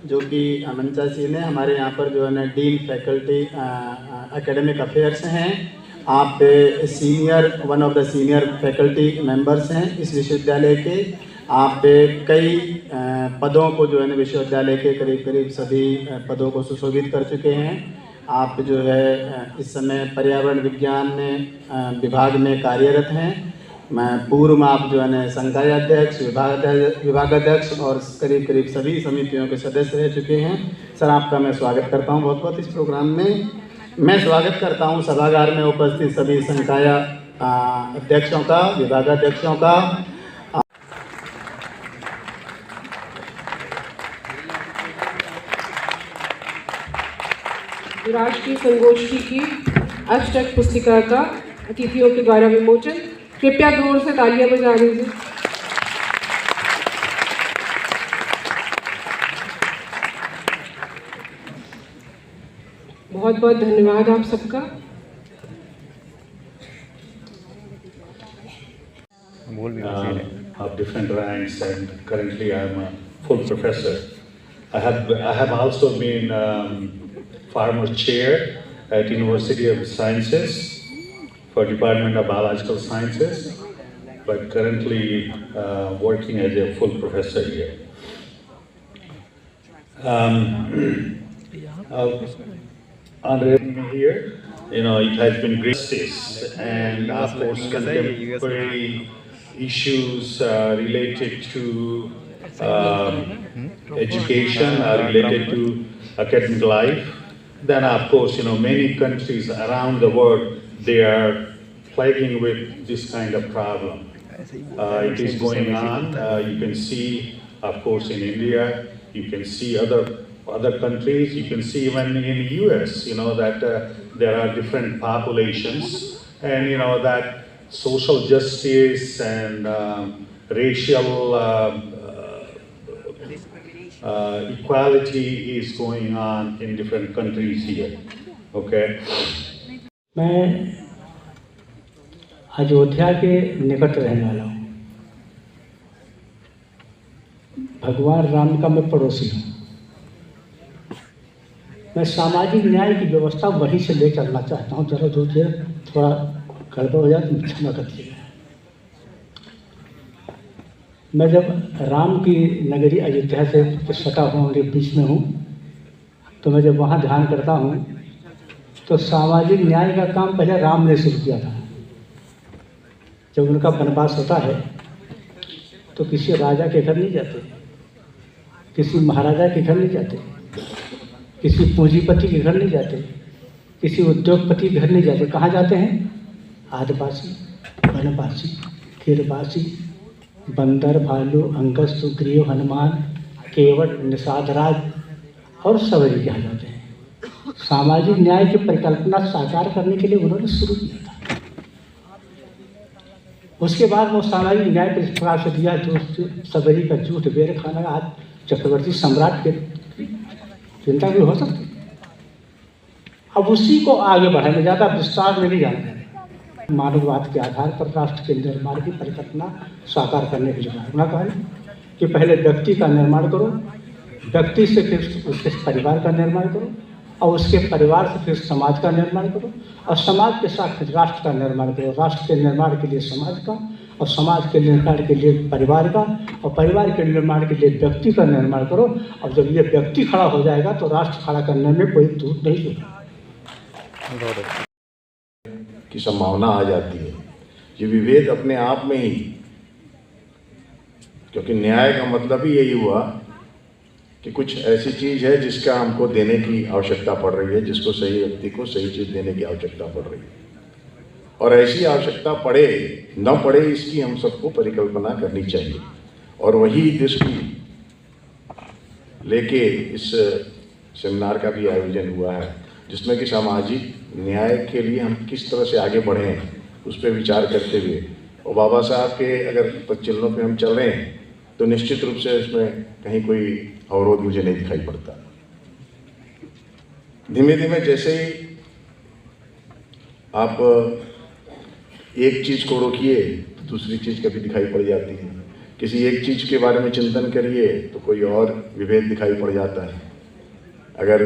जो कि मंचा जी ने हमारे यहाँ पर जो है ना डीन फैकल्टी एकेडमिक अफेयर्स हैं। आप one of the senior faculty members हैं इस विश्वविद्यालय के। आप कई पदों को जो है ना विश्वविद्यालय के करीब करीब सभी पदों को सुशोभित कर चुके हैं। आप जो है इस समय पर्यावरण विज्ञान विभाग में कार्यरत हैं। मैं पूर्व में आप जो है ना संकाय अध्यक्ष, विभागाध्यक्ष और करीब करीब सभी समितियों के सदस्य रह चुके हैं। सर, आपका मैं स्वागत करता हूं बहुत बहुत इस प्रोग्राम में। मैं स्वागत करता हूं सभागार में उपस्थित सभी संकाय अध्यक्षों का, विभागाध्यक्षों का। राष्ट्रीय संगोष्ठी की अष्टक पुस्तिका का अतिथियों के द्वारा विमोचन। कृपया जोर से तालियां बजा दीजिए। बहुत बहुत धन्यवाद आप सबका। Of different ranks, and currently I am a full professor. I have also been former chair at University of Sciences for Department of Biological Sciences, but currently working as a full professor here. Honorable here, it has been great, and of course contemporary issues related to education, related to academic life. Then of course, many countries around the world, they are plaguing with this kind of problem. It is going on. You can see, of course, in India, you can see other countries, you can see even in US, that there are different populations, and that social justice and racial equality is going on in different countries here. Okay. मैं अयोध्या के निकट रहने वाला हूँ। भगवान राम का मैं पड़ोसी हूँ। मैं सामाजिक न्याय की व्यवस्था वहीं से ले चलना चाहता हूँ। चलो जो थोड़ा गड़बड़ हो जाए तो क्षमा करिएगा। मैं जब राम की नगरी अयोध्या से सटा हुआ उनके बीच में हूँ, तो मैं जब वहाँ ध्यान करता हूँ तो सामाजिक न्याय का काम पहले राम ने शुरू किया था। जब उनका वनवास होता है तो किसी राजा के घर नहीं जाते, किसी महाराजा के घर नहीं जाते, किसी पूंजीपति के घर नहीं जाते, किसी उद्योगपति के घर नहीं जाते। कहाँ जाते हैं? आदिवासी, वनवासी, खीरवासी, बंदर, भालू, अंगद, सुग्रीव, हनुमान, केवट, निषादराज और सबरी यहाँ जाते हैं। सामाजिक न्याय की परिकल्पना साकार करने के लिए उन्होंने शुरू किया था। उसके बाद वो सामाजिक न्याय पर इस प्रकार से दिया जो सबरी का जूठ बेर खाना आज चक्रवर्ती सम्राट के चिंता भी हो सकती। अब उसी को आगे बढ़ाने, ज़्यादा विस्तार में नहीं जाना। मानववाद के आधार पर राष्ट्र के निर्माण की परिकल्पना साकार करने के लिए उन्होंने कहा कि पहले व्यक्ति का निर्माण करो, व्यक्ति से फिर उसके परिवार का निर्माण करो, और उसके परिवार से फिर समाज का निर्माण करो, और समाज के साथ फिर राष्ट्र का निर्माण करो। राष्ट्र के निर्माण के लिए समाज का, और समाज के निर्माण के लिए परिवार का, और परिवार के निर्माण के लिए व्यक्ति का निर्माण करो। और जब ये व्यक्ति खड़ा हो जाएगा तो राष्ट्र खड़ा करने में कोई दूर नहीं होगा की संभावना आ जाती है। ये विभेद अपने आप में ही, क्योंकि न्याय का मतलब ही यही हुआ कि कुछ ऐसी चीज़ है जिसका हमको देने की आवश्यकता पड़ रही है, जिसको सही व्यक्ति को सही चीज़ देने की आवश्यकता पड़ रही है, और ऐसी आवश्यकता पड़े न पड़े इसकी हम सबको परिकल्पना करनी चाहिए। और वही दृष्टि लेके इस सेमिनार का भी आयोजन हुआ है, जिसमें कि सामाजिक न्याय के लिए हम किस तरह से आगे बढ़ें उस पर विचार करते हुए, और बाबा साहब के अगर प्रचलनों पे हम चल रहे हैं तो निश्चित रूप से इसमें कहीं कोई अवरोध मुझे नहीं दिखाई पड़ता। धीमे धीमे जैसे ही आप एक चीज़ को रोकिए तो दूसरी चीज़ कभी दिखाई पड़ जाती है। किसी एक चीज़ के बारे में चिंतन करिए तो कोई और विभेद दिखाई पड़ जाता है। अगर